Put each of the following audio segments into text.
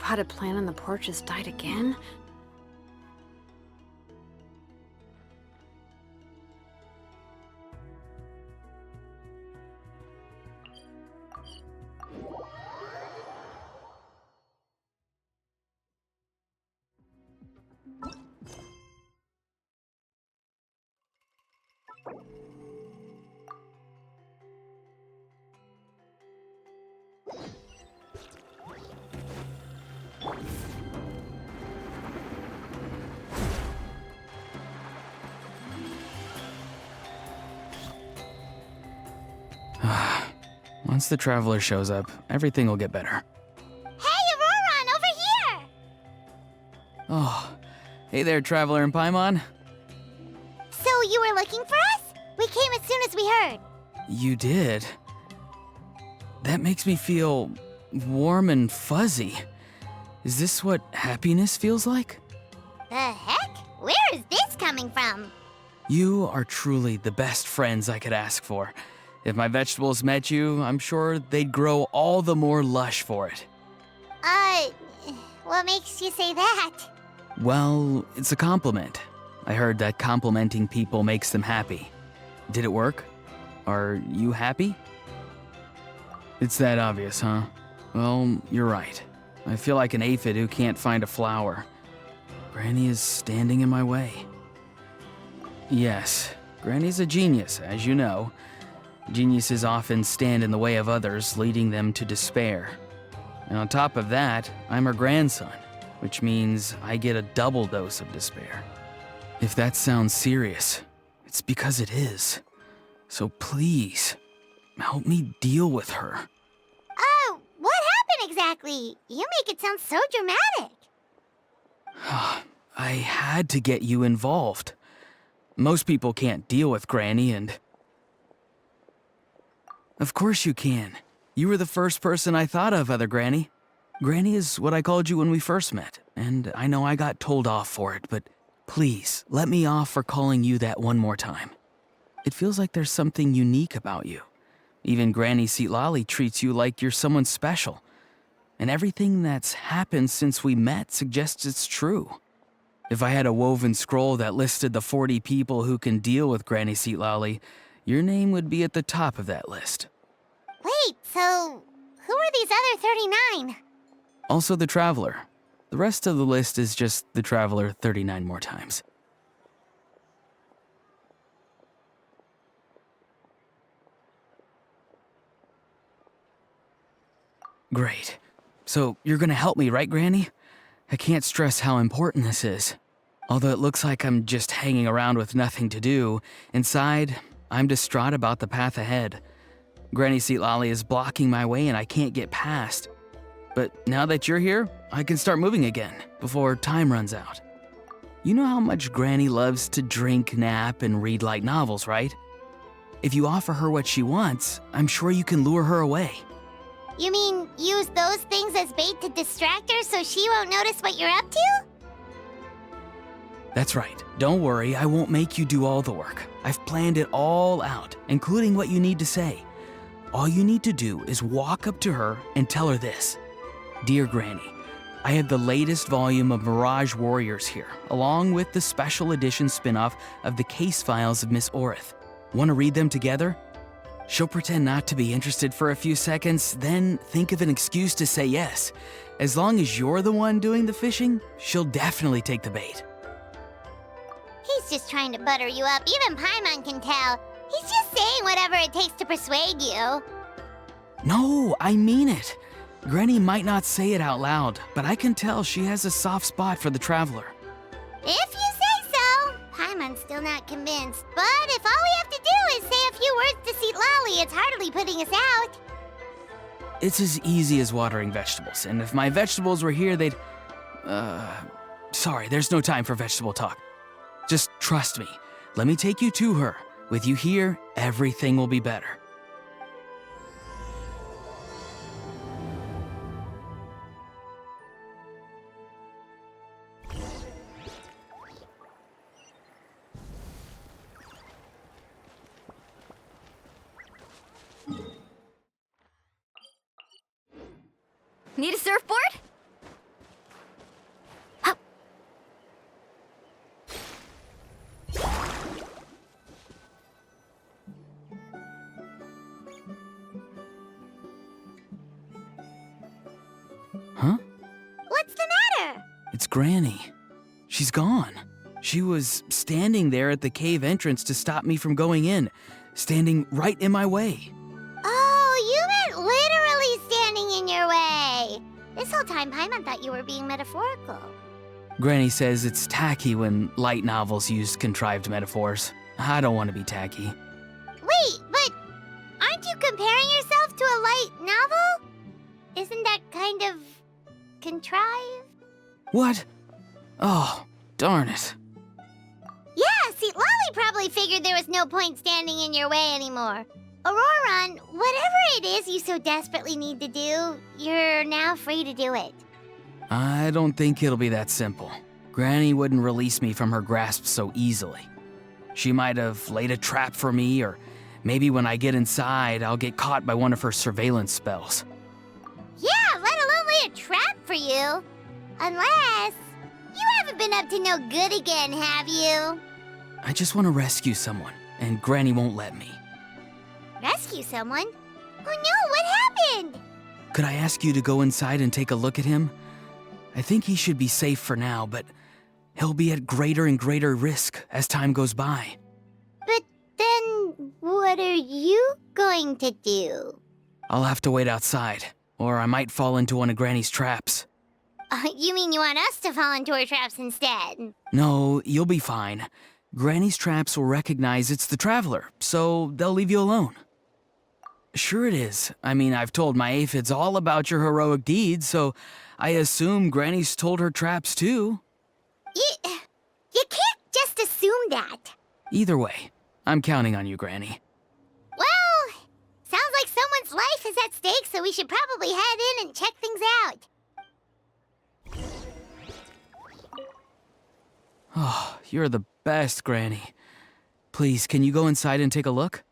potted plant on the porch has died again? Once the traveler shows up, everything will get better. Hey, Auroron, over here! Oh, hey there, traveler in Paimon. So you were looking for us? We came as soon as we heard. You did? That makes me feel warm and fuzzy. Is this what happiness feels like? The heck? Where is this coming from? You are truly the best friends I could ask for. If my vegetables met you, I'm sure they'd grow all the more lush for it. What makes you say that? Well, it's a compliment. I heard that complimenting people makes them happy. Did it work? Are you happy? It's that obvious, huh? Well, you're right. I feel like an aphid who can't find a flower. Granny is standing in my way. Yes, Granny's a genius, as you know. Geniuses often stand in the way of others, leading them to despair. And on top of that, I'm her grandson, which means I get a double dose of despair. If that sounds serious, it's because it is. So please, help me deal with her. Oh, what happened exactly? You make it sound so dramatic. I had to get you involved. Most people can't deal with Granny and... Of course you can. You were the first person I thought of, other Granny. Granny is what I called you when we first met, and I know I got told off for it, but please, let me off for calling you that one more time. It feels like there's something unique about you. Even Granny Seatlali treats you like you're someone special. And everything that's happened since we met suggests it's true. If I had a woven scroll that listed the 40 people who can deal with Granny Seatlali, your name would be at the top of that list. Wait, so who are these other 39? Also the Traveler. The rest of the list is just the Traveler 39 more times. Great. So you're gonna help me, right, Granny? I can't stress how important this is. Although it looks like I'm just hanging around with nothing to do, inside, I'm distraught about the path ahead. Granny Seatlali is blocking my way and I can't get past. But now that you're here, I can start moving again, before time runs out. You know how much Granny loves to drink, nap, and read light novels, right? If you offer her what she wants, I'm sure you can lure her away. You mean use those things as bait to distract her so she won't notice what you're up to? That's right. Don't worry, I won't make you do all the work. I've planned it all out, including what you need to say. All you need to do is walk up to her and tell her this. Dear Granny, I have the latest volume of Mirage Warriors here, along with the special edition spin-off of the case files of Miss Orith. Want to read them together? She'll pretend not to be interested for a few seconds, then think of an excuse to say yes. As long as you're the one doing the fishing, she'll definitely take the bait. He's just trying to butter you up. Even Paimon can tell. He's just saying whatever it takes to persuade you. No, I mean it. Granny might not say it out loud, but I can tell she has a soft spot for the Traveler. If you say so. Paimon's still not convinced. But if all we have to do is say a few words to Seatlali, it's hardly putting us out. It's as easy as watering vegetables, and if my vegetables were here, they'd... Sorry, there's no time for vegetable talk. Just trust me. Let me take you to her. With you here, everything will be better. Need a surfboard? Granny. She's gone. She was standing there at the cave entrance to stop me from going in, standing right in my way. Oh, you meant literally standing in your way. This whole time, Paimon thought you were being metaphorical. Granny says it's tacky when light novels use contrived metaphors. I don't want to be tacky. Wait, but aren't you comparing yourself to a light novel? Isn't that kind of contrived? What? Oh, darn it. Yeah, see, Lolly probably figured there was no point standing in your way anymore. Auroron, whatever it is you so desperately need to do, you're now free to do it. I don't think it'll be that simple. Granny wouldn't release me from her grasp so easily. She might have laid a trap for me, or maybe when I get inside, I'll get caught by one of her surveillance spells. Yeah, let alone lay a trap for you. Unless you haven't been up to no good again, have you? I just want to rescue someone, and Granny won't let me. Rescue someone? Oh no, what happened? Could I ask you to go inside and take a look at him? I think he should be safe for now, but he'll be at greater and greater risk as time goes by. But then, what are you going to do? I'll have to wait outside, or I might fall into one of Granny's traps. You mean you want us to fall into her traps instead? No, you'll be fine. Granny's traps will recognize it's the Traveler, so they'll leave you alone. Sure it is. I mean, I've told my aphids all about your heroic deeds, so I assume Granny's told her traps too. You can't just assume that. Either way, I'm counting on you, Granny. Well, sounds like someone's life is at stake, so we should probably head in and check things out. Oh, you're the best, Granny. Please, can you go inside and take a look?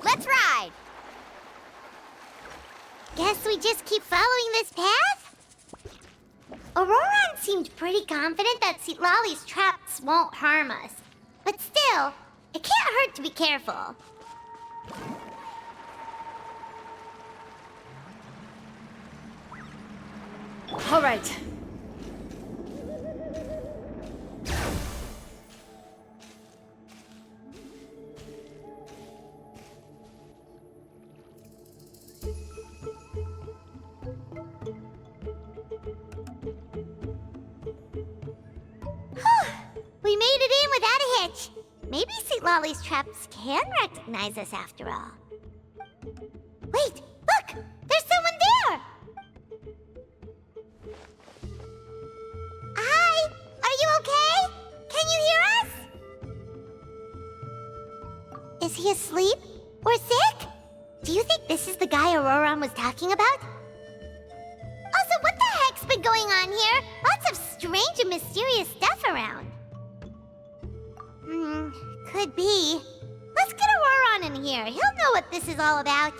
Let's ride! Guess we just keep following this path? Auroron seemed pretty confident that Lolly's traps won't harm us. But still, it can't hurt to be careful. All right. We made it in without a hitch. Maybe Lolly's traps can recognize us after all. Wait, look! There's someone there! Hi! Are you okay? Can you hear us? Is he asleep? Or sick? Do you think this is the guy Auroron was talking about? Also, what the heck's been going on here? Lots of strange and mysterious stuff around. Could be. Let's get Auroron in here. He'll know what this is all about.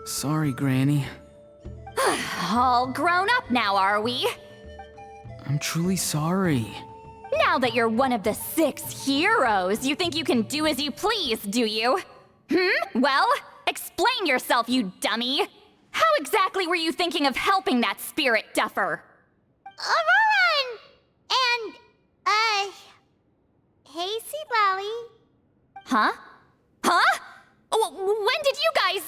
Sorry, Granny. All grown up now, are we? I'm truly sorry. Now that you're one of the 6 heroes, you think you can do as you please, do you? Well, explain yourself, you dummy! How exactly were you thinking of helping that spirit duffer? Auroron! And, hey, Lolly. Huh? Huh? When did you guys...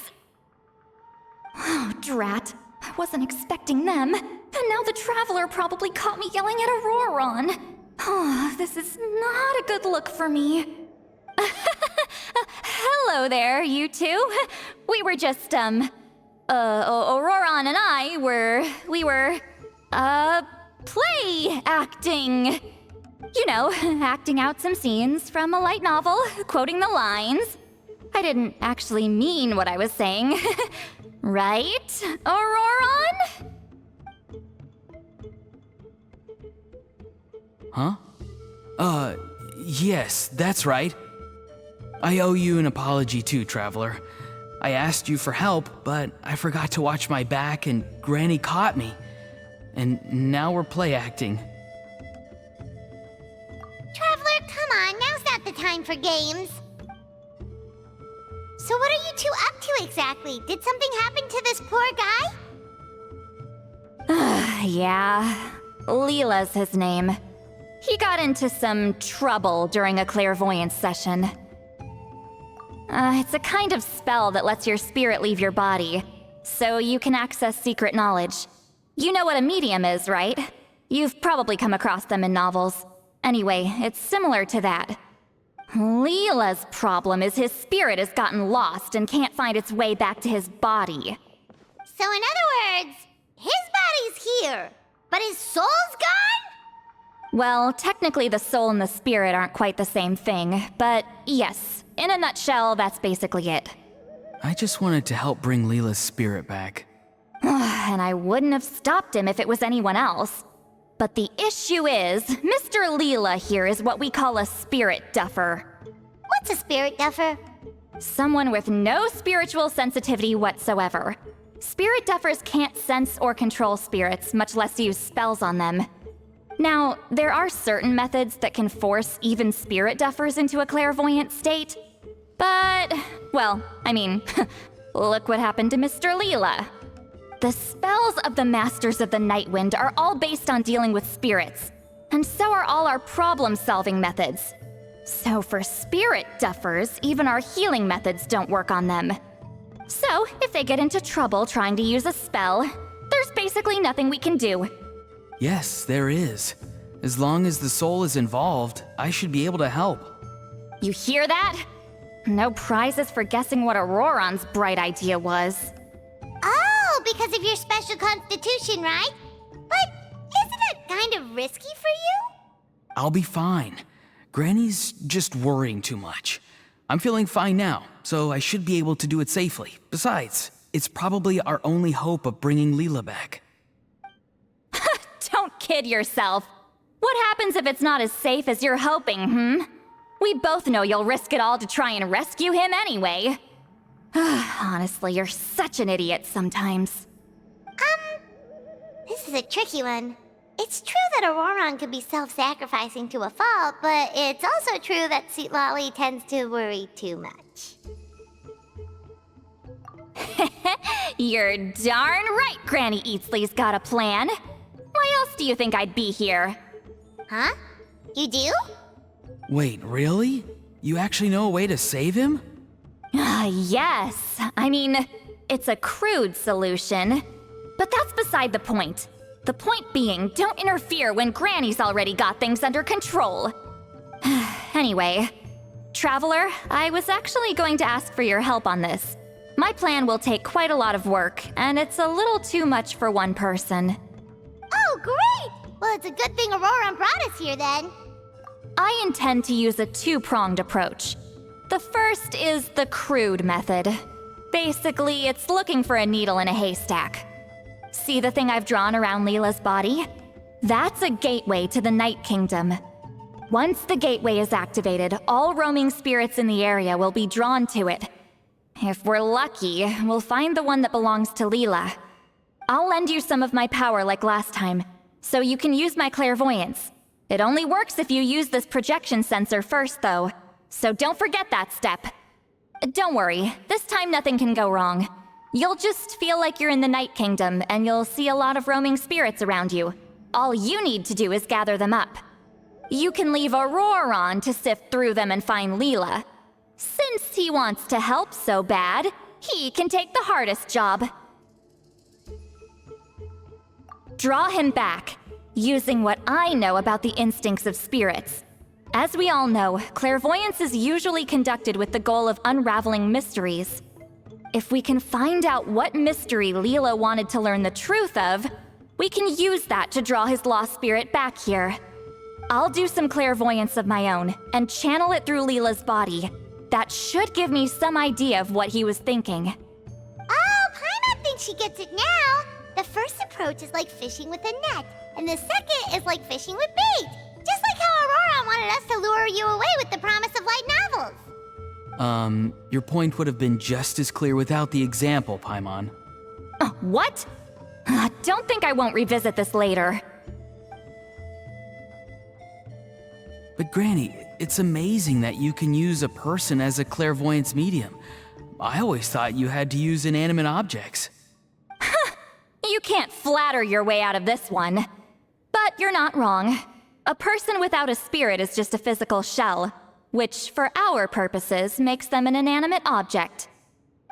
Oh, drat. I wasn't expecting them. And now the Traveler probably caught me yelling at Auroron. Oh, this is not a good look for me. Hello there, you two. We were just, Auroron and I we were, play acting. You know, acting out some scenes from a light novel, quoting the lines. I didn't actually mean what I was saying. Right, Auroron? Huh? Yes, that's right. I owe you an apology too, Traveler. I asked you for help, but I forgot to watch my back and Granny caught me. And now we're play acting. Traveler, come on. Now's not the time for games. So what are you two up to exactly? Did something happen to this poor guy? Yeah. Leela's his name. He got into some trouble during a clairvoyance session. It's a kind of spell that lets your spirit leave your body, so you can access secret knowledge. You know what a medium is, right? You've probably come across them in novels. Anyway, it's similar to that. Leela's problem is his spirit has gotten lost and can't find its way back to his body. So in other words, his body's here, but his soul's gone? Well, technically the soul and the spirit aren't quite the same thing, but yes, in a nutshell, that's basically it. I just wanted to help bring Leela's spirit back. And I wouldn't have stopped him if it was anyone else. But the issue is, Mr. Leela here is what we call a spirit duffer. What's a spirit duffer? Someone with no spiritual sensitivity whatsoever. Spirit duffers can't sense or control spirits, much less use spells on them. Now, there are certain methods that can force even spirit duffers into a clairvoyant state. But, well, I mean, look what happened to Mr. Leela. The spells of the Masters of the Nightwind are all based on dealing with spirits, and so are all our problem-solving methods. So for spirit duffers, even our healing methods don't work on them. So, if they get into trouble trying to use a spell, there's basically nothing we can do. Yes, there is. As long as the soul is involved, I should be able to help. You hear that? No prizes for guessing what Auroron's bright idea was. Oh, because of your special constitution, right? But isn't it kind of risky for you? I'll be fine. Granny's just worrying too much. I'm feeling fine now, so I should be able to do it safely. Besides, it's probably our only hope of bringing Leela back. Don't kid yourself. What happens if it's not as safe as you're hoping, We both know you'll risk it all to try and rescue him anyway. Honestly, you're such an idiot sometimes. This is a tricky one. It's true that Auroron could be self-sacrificing to a fault, but it's also true that Sweet Lolly tends to worry too much. You're darn right Granny Eatsley's got a plan. Why else do you think I'd be here? Huh? You do? Wait, really? You actually know a way to save him? Yes. I mean, it's a crude solution. But that's beside the point. The point being, don't interfere when Granny's already got things under control. Anyway, Traveler, I was actually going to ask for your help on this. My plan will take quite a lot of work, and it's a little too much for one person. Oh, great! Well, it's a good thing Auroron brought us here then. I intend to use a two-pronged approach. The first is the crude method. Basically, it's looking for a needle in a haystack. See the thing I've drawn around Leela's body? That's a gateway to the Night Kingdom. Once the gateway is activated, all roaming spirits in the area will be drawn to it. If we're lucky, we'll find the one that belongs to Leela. I'll lend you some of my power like last time, so you can use my clairvoyance. It only works if you use this projection sensor first, though, so don't forget that step. Don't worry, this time nothing can go wrong. You'll just feel like you're in the Night Kingdom, and you'll see a lot of roaming spirits around you. All you need to do is gather them up. You can leave Auroron to sift through them and find Leela. Since he wants to help so bad, he can take the hardest job. Draw him back, using what I know about the instincts of spirits. As we all know, clairvoyance is usually conducted with the goal of unraveling mysteries. If we can find out what mystery Leela wanted to learn the truth of, we can use that to draw his lost spirit back here. I'll do some clairvoyance of my own and channel it through Leela's body. That should give me some idea of what he was thinking. Oh, Paimon thinks she gets it now. The first approach is like fishing with a net, and the second is like fishing with bait. Just like how Auroron wanted us to lure you away with the promise of light novels. Your point would have been just as clear without the example, Paimon. What? Don't think I won't revisit this later. But Granny, it's amazing that you can use a person as a clairvoyance medium. I always thought you had to use inanimate objects. You can't flatter your way out of this one. But you're not wrong. A person without a spirit is just a physical shell, which, for our purposes, makes them an inanimate object.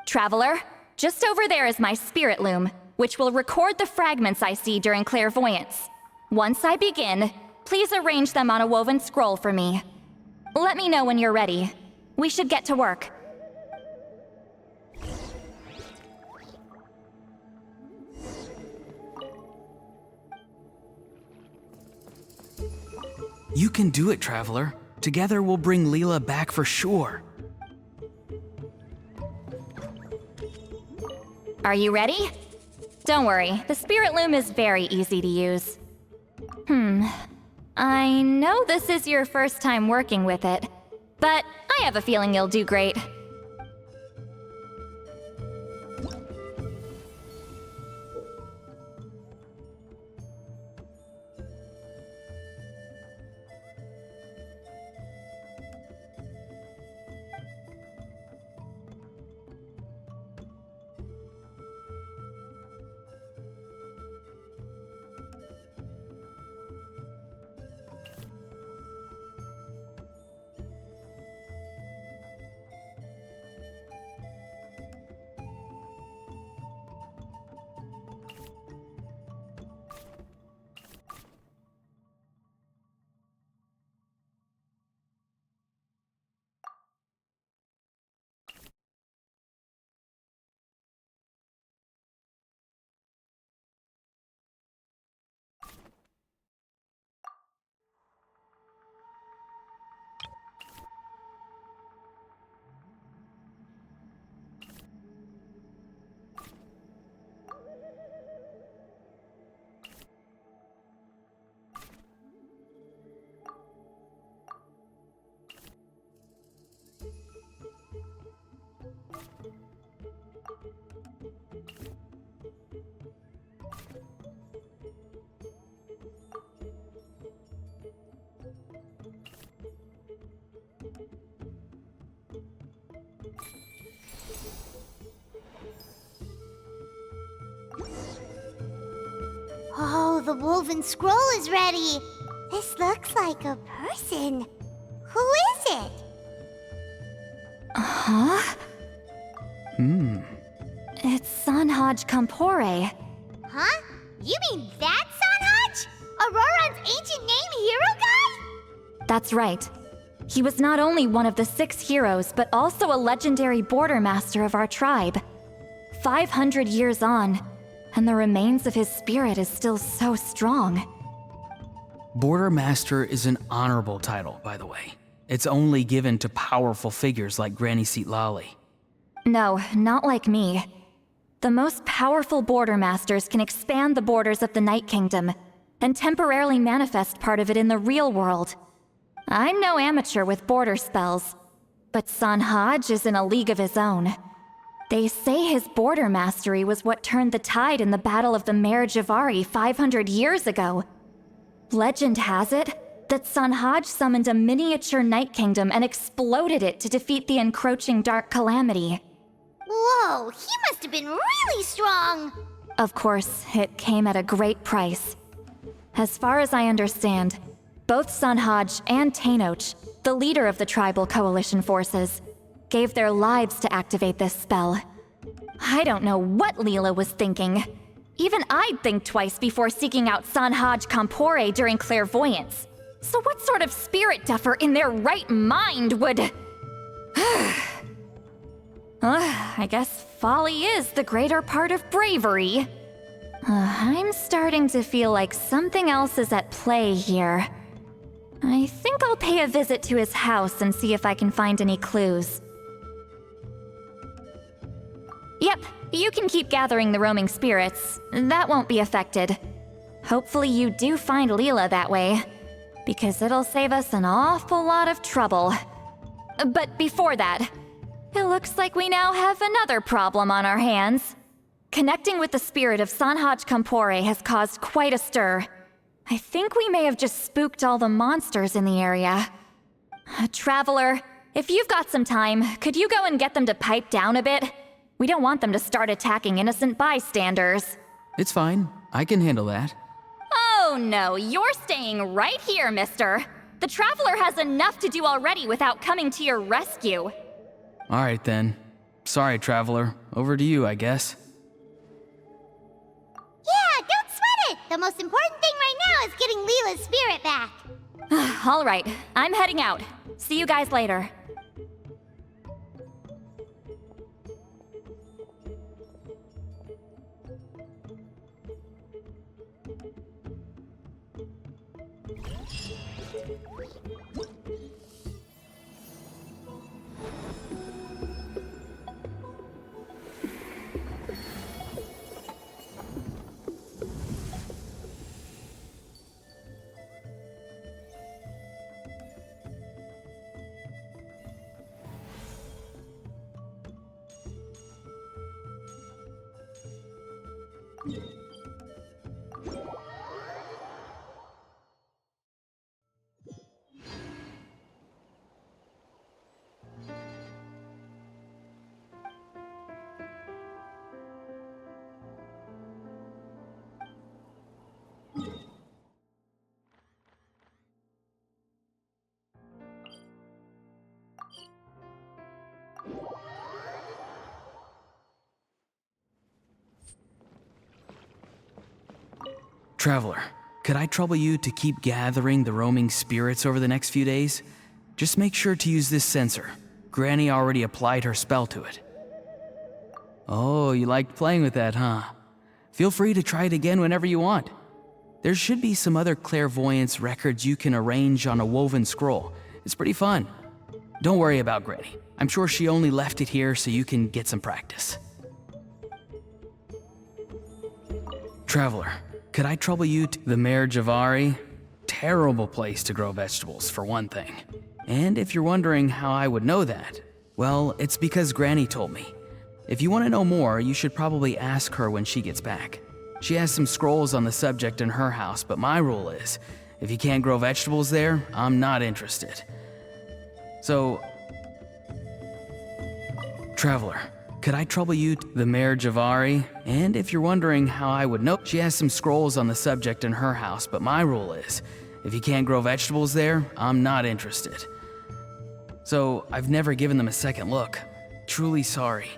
Traveler, just over there is my spirit loom, which will record the fragments I see during clairvoyance. Once I begin, please arrange them on a woven scroll for me. Let me know when you're ready. We should get to work. You can do it, Traveler. Together we'll bring Leela back for sure. Are you ready? Don't worry, the spirit loom is very easy to use. I know this is your first time working with it, but I have a feeling you'll do great. Oh, the woven scroll is ready. This looks like a person. Who is it? Huh? It's Sanhaj Kampore. Huh? You mean that Sanhaj? Auroran's ancient name hero guy? That's right. He was not only one of the 6 heroes, but also a legendary border master of our tribe. 500 years on, and the remains of his spirit is still so strong. Border Master is an honorable title, by the way. It's only given to powerful figures like Granny Citlali. No, not like me. The most powerful border masters can expand the borders of the Night Kingdom and temporarily manifest part of it in the real world. I'm no amateur with border spells, but Sanhaj is in a league of his own. They say his border mastery was what turned the tide in the Battle of the Mare Javari 500 years ago. Legend has it that Sanhaj summoned a miniature Night Kingdom and exploded it to defeat the encroaching Dark Calamity. Whoa, he must have been really strong! Of course, it came at a great price. As far as I understand, both Sanhaj and Tainoch, the leader of the tribal coalition forces, gave their lives to activate this spell. I don't know what Leela was thinking. Even I'd think twice before seeking out Sanhaj Kampore during clairvoyance. So what sort of spirit duffer in their right mind would... I guess folly is the greater part of bravery. I'm starting to feel like something else is at play here. I think I'll pay a visit to his house and see if I can find any clues. Yep, you can keep gathering the roaming spirits. That won't be affected. Hopefully you do find Leela that way, because it'll save us an awful lot of trouble. But before that, it looks like we now have another problem on our hands. Connecting with the spirit of Sanhaj Kampore has caused quite a stir. I think we may have just spooked all the monsters in the area. Traveler, If you've got some time, could you go and get them to pipe down a bit? We don't want them to start attacking innocent bystanders. It's fine. I can handle that. Oh no, you're staying right here, mister. The Traveler has enough to do already without coming to your rescue. All right then. Sorry, Traveler. Over to you, I guess. Yeah, don't sweat it! The most important thing right now is getting Leela's spirit back. All right, I'm heading out. See you guys later. Traveler, could I trouble you to keep gathering the roaming spirits over the next few days? Just make sure to use this sensor. Granny already applied her spell to it. Oh, you liked playing with that, huh? Feel free to try it again whenever you want. There should be some other clairvoyance records you can arrange on a woven scroll. It's pretty fun. Don't worry about Granny. I'm sure she only left it here so you can get some practice. Traveler, could I trouble you to the Mare Javari? Terrible place to grow vegetables, for one thing. And if you're wondering how I would know that, well, it's because Granny told me. If you want to know more, you should probably ask her when she gets back. She has some scrolls on the subject in her house, but my rule is, if you can't grow vegetables there, I'm not interested. So, Traveler, could I trouble you to the Mare Javari? And if you're wondering how I would know, she has some scrolls on the subject in her house, but my rule is, if you can't grow vegetables there, I'm not interested. So, I've never given them a second look. Truly sorry.